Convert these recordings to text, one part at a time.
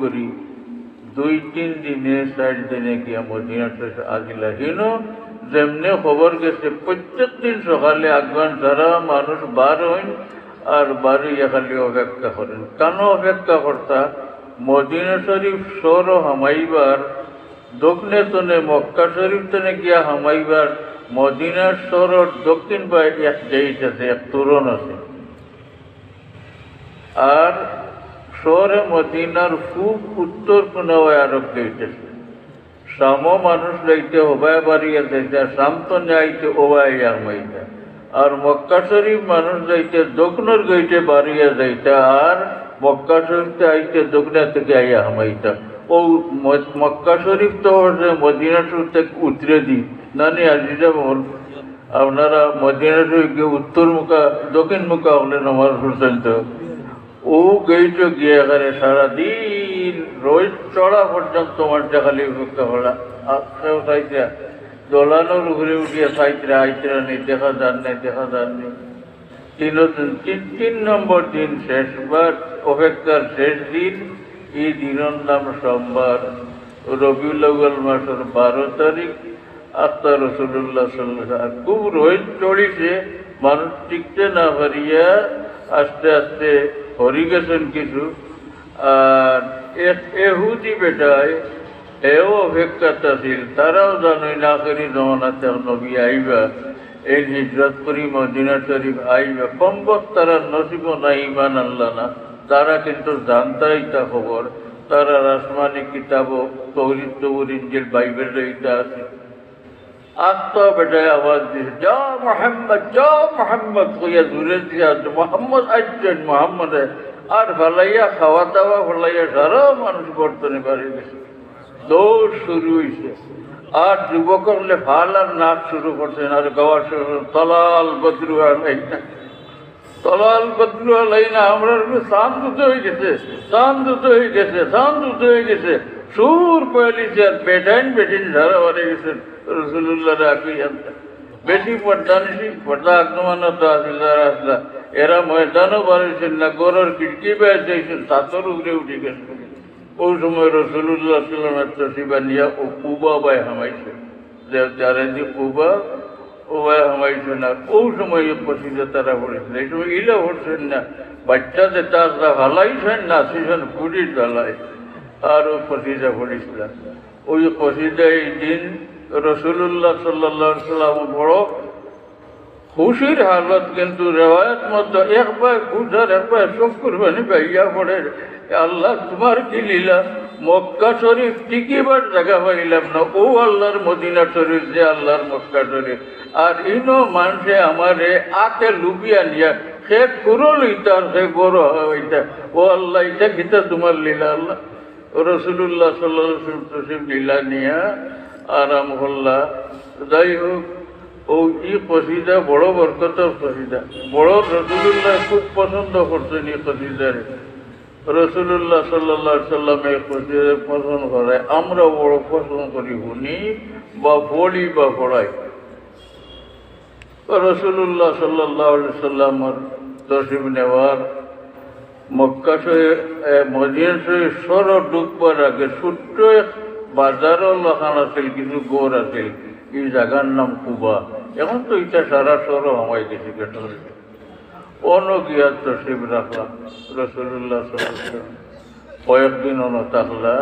করি 2-3 দিনে 4 দিনে গিয়া মদিনাতে আজিলা হিনো যেমনে খবর গেছে প্রত্যেক দিন সকালে আগবান যারা মানুষ বার হইন আর বাড়িয়া খালি অপেক্ষা করেন। কেন অপেক্ষা করতা? মদিনা শরীফ শহর হামাইবার দক্ষিণে তনে মক্কা শরীফ তনে গিয়া হামাইবার মদিনার শহরের দক্ষিণ পায়ে এক গেইট আছে, এক তোরণ আছে। আর শহরে মদিনার খুব উত্তর কোনায় আরো গেইট আছে। শামও মানুষ যাইতে হবায় বাড়িয়া যাইতে, শাম তো যাইতে ওবাই হামাইতা। আর মক্কা শরীফ মানুষ যাইতে দক্ষিণের গেইটে বাড়িয়া যাইতে, আর মক্কা শরীফতে আইতে দক্ষিণা থেকে আইয়া হামাইতা। ও মক্কা শরীফ তো মদিনা শরীফ থেকে উতরে দিই নানি আজিজা বল আপনারা মদিনা শরীফকে উত্তর মুখা দক্ষিণ মুখা হলেন আমার পর্যন্ত ও গেইটে গিয়ে এখানে সারাদিন রোজ চড়া পর্যন্ত মাঠটা খালি উপেক্ষা করা সাইতে দোলানোর উপরে উঠিয়া সাইতরা আইতরা নেই, দেখা যান নেই, দেখা যান নেই। 3 নম্বর দিন শেষ বা অপেক্ষার শেষ দিন, এই দিনের নাম সোমবার, রবিউল আউয়াল মাসের 12 তারিখ। আখতার রসুল্লাহ সাল্লাল্লাহু খুব রোজ চড়িছে, মানুষ টিকতে না পারিয়া আস্তে আস্তে হরি গেছেন কিছু। আর এহুদি বেটায় এও অপেক্ষাটা ছিল, তারাও জানোই না করি জমানাতে নবী আইবা, এই হিজরত করি মদিনা শরীফ আইবা। কমবক তারা নসিব না, ইমান আল্লাহ না, তারা কিন্তু জানতাই তা খবর। তারা আসমানি কিতাব তৌরিত তবুর ইনজিল বাইবেল এইটা আছে। আত্মা বেটায় আওয়াজ দিছে, যা মোহাম্মদ, যা মোহাম্মদ কইয়া দূরে দিয়া মোহাম্মদ আসছেন, মোহাম্মদ। আর ফলাইয়া খাওয়া দাওয়া ফলাইয়া সারা মানুষ বর্তনে বাড়ি গেছে, দৌড় শুরু হয়েছে। আর যুবক হলে ফাল আর নাচ শুরু করছেন, আর গাওয়া শুরু, তলাল বদরু আলাইনা, তলাল বদরু আলাইনা। আমরা সান দুটো হয়ে গেছে, সান দুটো হয়ে গেছে, সান দুটো হয়ে গেছে, সুর পয়লিছে। আর বেটাইন বেটিন সারা বাড়ি গেছেন রসুল্লাহ রাখি আনতে। বেশি পর্দা নিছি, পর্দা আগমনও তো আসিল আসলা, এরা ময়দানও বাড়িয়েছেন না, গরুর খিড়কি বেয়ে দিয়েছেন, তাতর উপরে উঠে গেছেন। ওই সময় রসুল্লাহ সাল্লামের তসিবা নিয়া ও কুবা বায় হামাইছে, যে যারা যে কুবা ও বায় হামাইছেন। আর ওই সময় পশিদে তারা পড়েছিল, এই সময় ইলা পড়ছেন না, বাচ্চাতে তারা হালাইছেন না, আসিছেন কুড়ির জ্বালায়। আর ও পশিদা পড়েছিল। ওই পশিদা এই দিন রসুল্লাহ সাল্লাল্লাহু আলাইহি সাল্লাম বড় খুশির হালত, কিন্তু রেওয়ায়ত মতো একবার খুশ আর একবার শোক করবানি ভাইয়া পড়ে, আল্লাহ তোমার কি লীলা, মক্কা শরীফ টিকিবার জায়গা পাইলাম না, ও আল্লাহর মদিনা শরীফ যে আল্লাহর মক্কা শরীফ। আর ইনো মানুষে আমারে আতে লুবিয়া নিয়া সে কুরো লইতা, সে গরো হইতা, ও আল্লাহ এটা কিতা তোমার লীলা। আল্লাহ রসুল্লাহ সাল্লাল্লাহু আলাইহি ওয়াসাল্লাম লীলা নিয়া আরাম হল্লা। যাই হোক, ও ই কসিদা বড় বরকতর কসিদা, বড় রসুল্লাহ খুব পছন্দ করছেন এই কসিদারে। রসুল্লাহ সাল্লাল্লাহু আলাইহি সাল্লাম এই কসিদা পছন্দ করে, আমরা বড় পছন্দ করি, শুনি বা পড়ি বা পড়াই। রসুল্লাহ সাল্লাল্লাহু আলাইহি সাল্লামের তশরিফ নেওয়ার মক্কা শরীফ মদিনা শরীফ সর ঢুকবার আগে ছোট্ট বাজারও লাগান আছিল, কিছু গোড় আছিল, এই জায়গার নাম কুবা। এখন তো এটা সারা সরও হামাই গেছে কেটরে। অন্য গিয়া তশরিফ রাখলাম রসুল্লাহ কয়েকদিন অন থাকলা।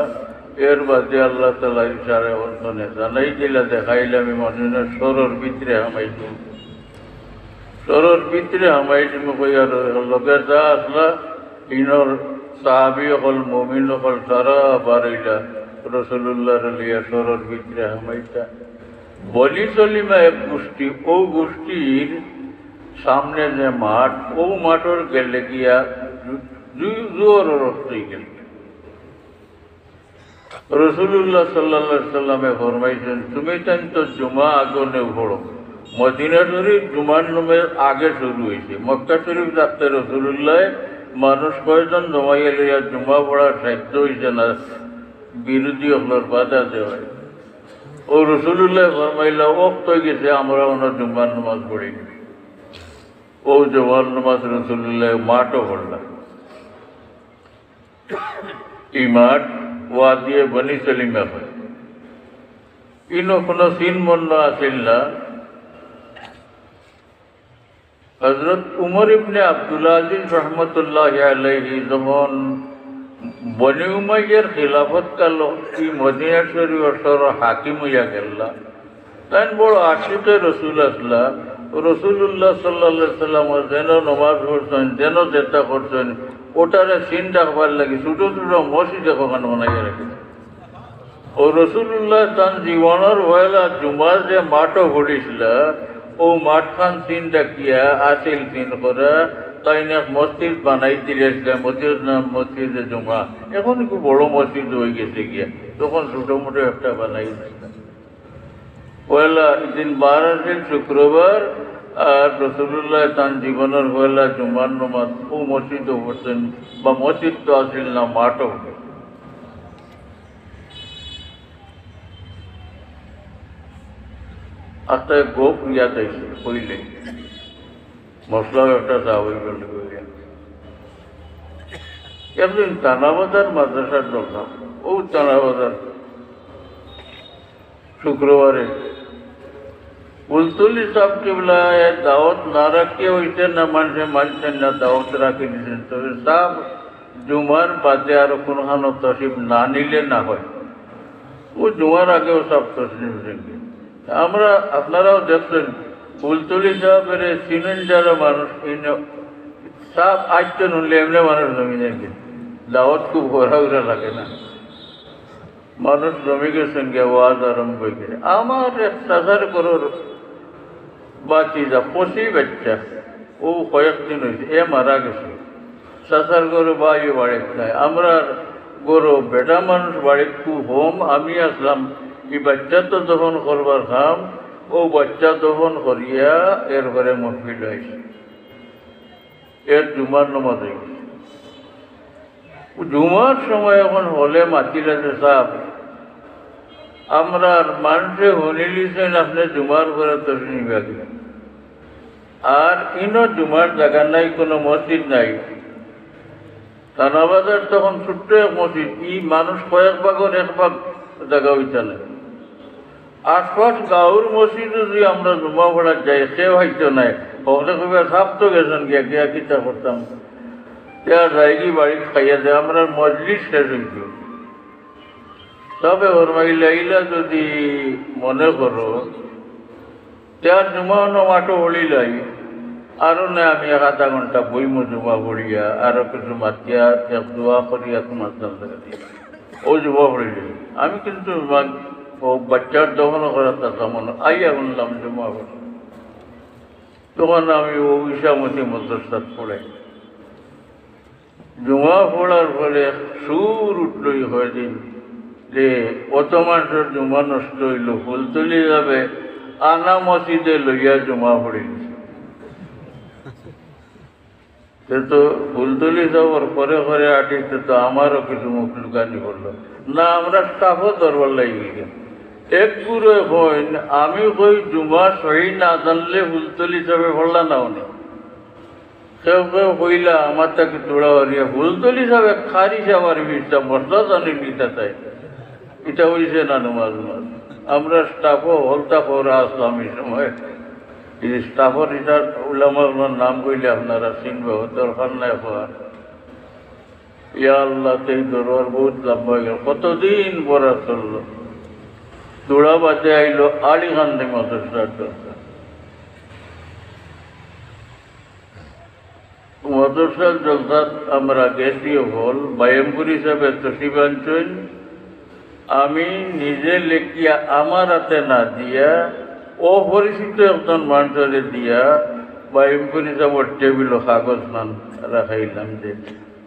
এর বাদে আল্লাহ তালা ইশারে অন্তনে জানাই দিলা, দেখাইলাম মদিনার সরর ভিতরে হামাইছি, সরর ভিতরে হামাইছি। কইয়ার লগে যা আসলা, ইনর সাহাবি হল, মমিন হল, সারা বাড়িলা রসুল্লাহ লিয়া সরর ভিতরে হামাইতা। বলি চলিমা এক গোষ্ঠী, ও গোষ্ঠীর সামনে যে মাঠ, ও মাঠের গেলে গিয়া জোর রস্তই গেল। রসুল্লাহ সাল্লাল্লাহু আলাইহি সাল্লামে ফরমাইছেন, তুমি তো জুমা আগনে পড়ো। মদিনা শরীফ জুমার নামের আগে শুরু হয়েছে। মক্কা শরীফ যাতে রসুল্লাহ মানুষ কয়জন জমাইয়া লইয়া জুমা পড়ার সাধ্য হয়েছে না, বিরোধী হলার বাধা দেওয়া। ও রসুল্লাহ ফরমাইলা ওক্ত হয়ে গেছে, আমরা ওনার জুম্মার নামাজ পড়ি। ও জুমার নামাজ রসুল্লাহ মাঠও পড়লাম। এই মাঠ ওয়াদিয়ে বনি সলিমা হয়। ইনো কোনো চিন মন্য আছিল না। হজরত উমর ইবনে আব্দুল আজিজ রহমতুল্লাহ আলাইহি যখন বনি উমাইয়ার খিলাফত কাল এই মদিনা শরীফের হাকিম হইয়া গেল্লা, তাই বড় আশিকে রসুল আসলা। রসুল্লাহ সাল্লাহ সাল্লাম যেন নমাজ পড়ছেন, যেন চেষ্টা করছেন, ওটারে চিন রাখবার লাগে ছোটো ছোটো মসজিদ এখন বানাইয়া রেখেছে। ও রসুল্লাহ তার জীবনের পয়লা জুমার যে মাঠও পড়িছিল, ও মাঠখান চিন রাখিয়া আসিল চিন করা, তাই না মসজিদ বানাই দিয়েছিল। মসজিদ নাম মসজিদে জুমা, এখন খুব বড় মসজিদ হয়ে গেছে গিয়া, তখন ছোটো মোটো একটা বানাই দিয়েছিল। পয়লা দিন বার আসিল শুক্রবার, আর রসুল্লাহ তার জীবনের পয়লা জুমার নমাজ ও মসজিদও পড়ছেন, বা মসজিদ তো আসিল না, মাঠও। আস্তে গোপ ইয়াদ আইছে কইলে মশলাও একটা চাওয়াই বলে কইয়া। একদিন তানাবাজার মাদ্রাসার দরকার, ও তানাবাজার শুক্রবারে ফুলতুলি সাহেব কেবলা দাওয়াত না রাখিয়ে হইতেন না, মানুষে মানছেন না, দাওয়াত রাখি দিতেন। তবে সাহেব জুমার বাদে আরো কোনখানো তসিব না নিলে না হয়, ও জুমার আগেও সব তসিব দেখবে। আমরা আপনারাও দেখছেন ফুলতুলি সাহেবের চিনেন যারা মানুষ, সাপ আজকে নুনলে এমনি মানুষ জমি দেখে দাওয়াত খুব ঘোরা ঘোরা লাগে না, মানুষ জমি গেছেন গিয়ে ওয়াজ আরম্ভ হয়ে গেছে। আমার এক চাষার গরুর বাঁচি যা পশি বাচ্চা, ও কয়েকদিন হয়েছে, এ মারা গেছে। চাষার গরু বা এ বাড়িতে নাই, আমরা গরু বেটা মানুষ বাড়িতে খুব হোম, আমি আসলাম এই বাচ্চা তো দহন করবার খাম, ও বাচ্চা দহন করিয়া এর ঘরে মহফিল হয়েছে। এর জুমার নমাজ হয়ে গেছে। জুমার সময় এখন হলে মাতিলেছে সাহেব, আমরা মানুষে শুনিলিছেন আপনি জুমার ঘরে তো শুনিবা গেলেন, আর ইনো জুমার জায়গা নাই, কোনো মসজিদ নাই। থানাবাজার তখন ছোট্ট এক মসজিদ, ই মানুষ কয়েক ভাগের এক ভাগ জায়গা হইতে নাই। আশপাশ গাঁর মসজিদে যদি আমরা জুমা পড়া যাই, সে হয়তো নাই, ওখানে কবে সাপ তো গেছেন গিয়া গিয়া কিতা করতাম, তার যাইগি বাড়িতে খাইয়া যায়, আমরা মজলিস শেষ হইত। তবে ওর মাইলা যদি মনে করো তার জুমা মাঠও হলিলাই, আরো না আমি আধা ঘন্টা বইমো জুমা পড়িয়া, আরো কিছু মাতিয়া এক দোয়া করিয়া তোমার জানতে ও জুমা পড়িল। আমি কিন্তু ও বাচ্চার দহন করা তেমন আইয়া শুনলাম জুমা পড়ি, তখন আমি ও ইসামতি মদ্রাসাত পড়াই। জুমা পড়ার ফলে সুর উঠলই হয়ে দিন যে অত মানুষের জুমা নষ্ট হইল, ফুলতুলি যাবে আনা মসজিদে লইয়া জুমা পড়িল। সে তো ফুলতুলি যাওয়ার পরে পরে আটিতে তো আমারও কিছু মুখ লুকানি করলো না, আমরা স্টাফও দরবার লাগি গেল। এক গুরু হইন আমি কই জুমা সহি না জানলে ফুলতুলি যাবে পড়লা না উনি, কেউ কেউ কইলা আমার তাকে তোড়া হরিয়া ফুলতুলি যাবে খারি যাবার বিষটা মশলা জানি নিতে চাই, এটা হয়েছে না নমাজ মাজ। আমরা স্টাফও হলতা পড়া আসলাম এই সময়, এই স্টাফর এটা উলামার নাম কইলে আপনারা চিনবে, দরকার নাই হওয়ার। ইয়া আল্লাহ, সেই দরবার বহুত লম্বা হয়ে গেল, কতদিন পড়া চললো। দৌড়া বাজে আইলো আলিখান থেকে মাদ্রাসার দরকার। মাদ্রাসার জলসাত আমরা গেছিও হল বায়ামপুর হিসাবে তসিবাঞ্চল, আমি নিজে লেখিয়া আমার হাতে না দিয়া অপরিচিত একজন মানুষের দিয়া বায়ামপুর হিসাবের টেবিল কাগজ মান রাখাইলাম যে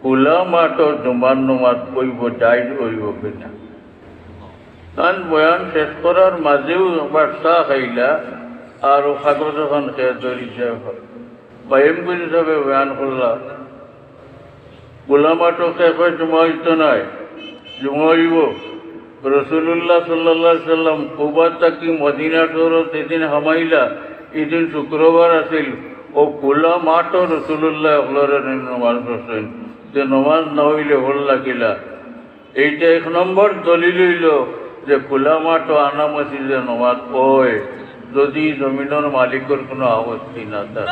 খোলা মাঠও জুমার নমাজ কইব যাই কইব কিনা। কারণ বয়ান শেষ করার মাঝেও একবার চাহ খাইলা আর কাগজ এখন খেয়ে ধরিছে, বায়ামপুর হিসাবে বয়ান করলা খোলা মাঠও শেষ হয় জমা হইতো নাই, জমা হইব। রসুল্লাহ সাল্লাহ সাল্লাম কুবা তাকি মদিনা শহরত এদিন হামাইলা, এদিন শুক্রবার আছিল, ও খোলা মাঠও রসুল্লাহ অকলরে নমাজ পড়ছেন, যে নমাজ না হইলে হল লাগিলা। এইটা 1 নম্বর দলিল হইল যে খোলা মাঠ ও আনা মসজিদে নমাজ হয় যদি জমিনের মালিকের কোনো আপত্তি না থাকে।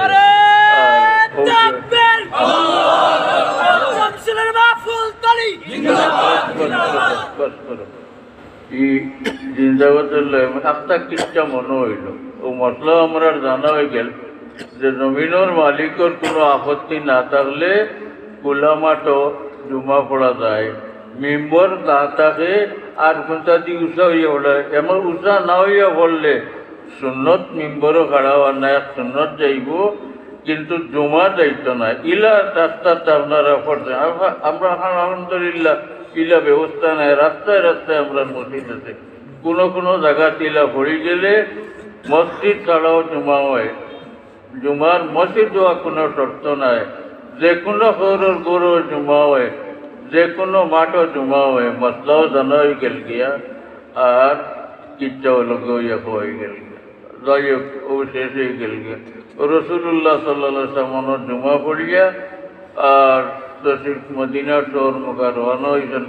জিন্দাবাদের একটা কিচ্ছা মনে হইল ও মশলা আমরা জানা হয়ে গেল যে জমিনের মালিকের কোনো আপত্তি না থাকলে খোলা মাঠও জমা পড়া যায়। মেম্বর না থাকে আর কোনটা দিয়ে উষা হইয়া পড়ে, এমন উষা না হইয়া পড়লে সুন্নত মেম্বরও খাড়া হওয়ার না, এক সুন্নত যাইব কিন্তু জমা যাইতো না। ইলা রাস্তাতে আপনারা করছেন, আমরা আলহামদুলিল্লাহ ইলা ব্যবস্থা নাই, রাস্তায় রাস্তায় আমরা মসজিদ আছে। কোনো জায়গাতে ইলা পড়ে গেলে মসজিদ ছাড়াও জমা হয়। জুমার মসজিদ হওয়া কোনো শর্ত নাই, যে কোনো শহরের গরু জমা হয়, যে কোনো মাঠও জমা হয়। মশলাও জানা হয়ে গেল গিয়া আর কিচ্ছাও লোক হয়ে গেল গিয়া, যাই হোক ও শেষ হয়ে গেল গিয়া। রসুল্লাহ সাল্লাল্লাহু আলাইহি ওয়াসাল্লাম জমা পড়িয়া আর মদিনা শহর মুখা রওনা হয়েছেন।